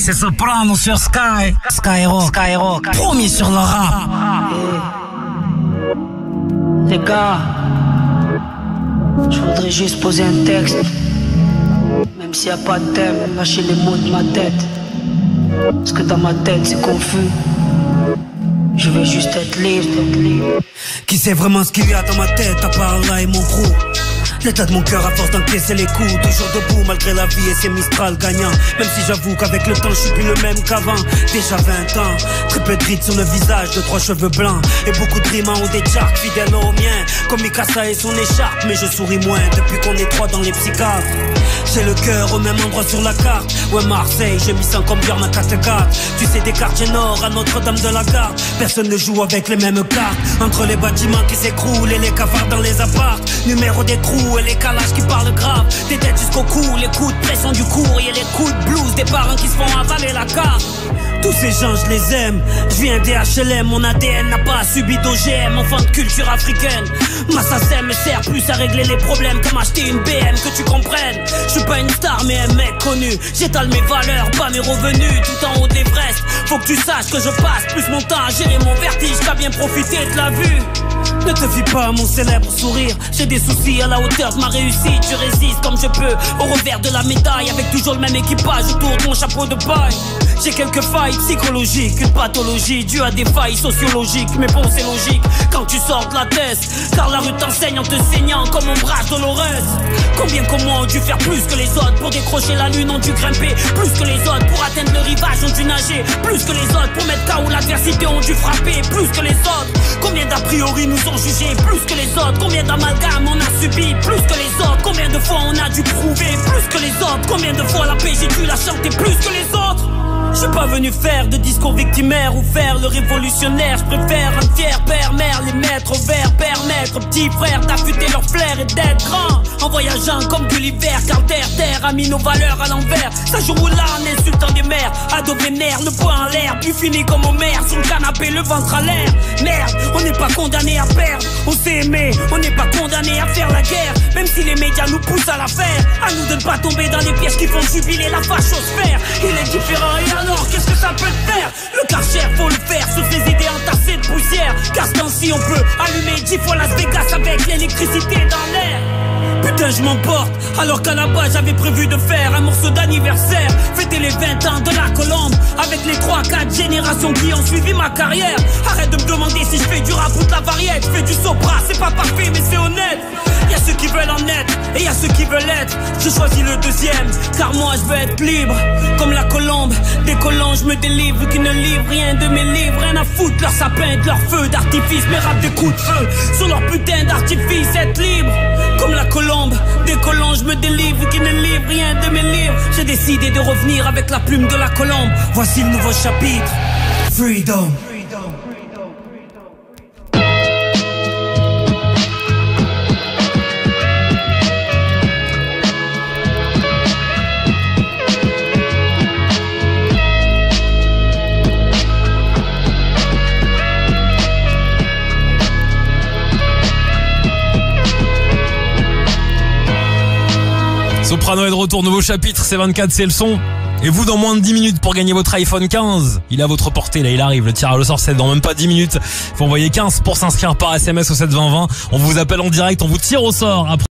C'est Soprano sur Sky. Skyrock. Promis sur le rap. Les gars, je voudrais juste poser un texte. Même s'il n'y a pas de thème, lâchez les mots de ma tête. Parce que dans ma tête c'est confus. Je veux juste être libre. Qui sait vraiment ce qu'il y a dans ma tête à part là et mon crew? L'état de mon cœur à force d'encaisser les coups. Toujours debout malgré la vie et ses Mistral gagnants. Même si j'avoue qu'avec le temps je suis plus le même qu'avant. Déjà 20 ans, très peu de rides sur le visage, de 3 cheveux blancs et beaucoup de rimes en haut des charts, fidèles aux miens. Comme Mikasa et son écharpe, mais je souris moins depuis qu'on est 3 dans les psychiatres. J'ai le cœur au même endroit sur la carte. Ouais, Marseille, j'ai mis 100 comme Björn à 4-4. Tu sais, des quartiers nord à Notre-Dame de la Garde. Personne ne joue avec les mêmes cartes. Entre les bâtiments qui s'écroulent et les cafards dans les apparts. Numéro des trous et les calages qui parlent grave. Des dettes jusqu'au cou, les coups de pression du courrier, les coups de blues des parents qui se font avaler la carte. Tous ces gens je les aime. Je viens des HLM, mon ADN n'a pas subi d'OGM. Enfant de culture africaine. Ma SACEM me sert plus à régler les problèmes comme acheter une BM, que tu comprennes. Je suis pas une star mais un mec connu. J'étale mes valeurs, pas mes revenus. Tout en haut de l'Everest. Faut que tu saches que je passe plus mon temps à gérer mon vertige qu'à bien profiter de la vue. Ne te fie pas à mon célèbre sourire. J'ai des soucis à la hauteur de ma réussite. Je résiste comme je peux au revers de la médaille, avec toujours le même équipage autour de mon chapeau de paille. J'ai quelques failles psychologiques, une pathologie due à des failles sociologiques. Mais bon, c'est logique quand tu sors de la thèse, car la rue t'enseigne en te saignant comme ombrage doloreux. Combien comme moi ont dû faire plus que les autres pour décrocher la lune, ont dû grimper plus que les autres pour atteindre le rivage, ont dû nager plus que les autres pour mettre KO l'adversité, ont dû frapper plus que les autres. Combien d'a priori nous ont jugés plus que les autres? Combien d'amalgames on a subi plus que les autres? Combien de fois on a dû prouver plus que les autres? Combien de fois la paix j'ai dû la chanter plus que les autres? Je suis pas venu faire de discours victimaire ou faire le révolutionnaire. Je préfère un fier père, mère, les mettre au vert, permettre aux petits frères d'affûter leur flair et d'être grand. En voyageant comme Gulliver, car terre a mis nos valeurs à l'envers. Ça joue là en insultant des mères, ado vénère, le poing en l'air, puis fini comme Homer sur le canapé, le ventre à l'air. Merde, on n'est pas condamné à perdre, on s'est aimé, on n'est pas condamné à faire la guerre. Même si les médias nous poussent à la faire, à nous de ne pas tomber dans les pièges qui font jubiler la fachosphère. Il est différent et alors qu'est-ce que ça peut te faire? Le Karcher faut le faire sur ces idées entassées de poussière. Car ce temps-ci on peut allumer 10 fois Las Vegas avec l'électricité dans l'air. Putain je m'emporte, alors qu'à la base j'avais prévu de faire un morceau d'anniversaire. Fêter les 20 ans de la Colombe avec les 3-4 générations qui ont suivi ma carrière. Arrête de me demander si je fais du rap ou de la variette. Je fais du sopra, c'est pas parfait mais c'est honnête. Y'a ceux qui veulent en être et y'a ceux qui veulent être. Je choisis le deuxième, car moi je veux être libre. Comme la colombe, décollant je me délivre. Qui ne livrent rien de mes livres. Rien à foutre, leur sapin, de leur feu d'artifice. Mes rap des coups de feu sur leur putain d'artifice. Être libre, comme la colombe, décollant je me délivre. Qui ne livrent rien de mes livres. J'ai décidé de revenir avec la plume de la colombe. Voici le nouveau chapitre, Freedom. Soprano est de retour, nouveau chapitre, c'est 24, c'est le son. Et vous, dans moins de 10 minutes pour gagner votre iPhone 15. Il est à votre portée, là, il arrive. Le tirage au sort, c'est dans même pas 10 minutes. Faut envoyer 15 pour s'inscrire par SMS au 72020. On vous appelle en direct, on vous tire au sort après.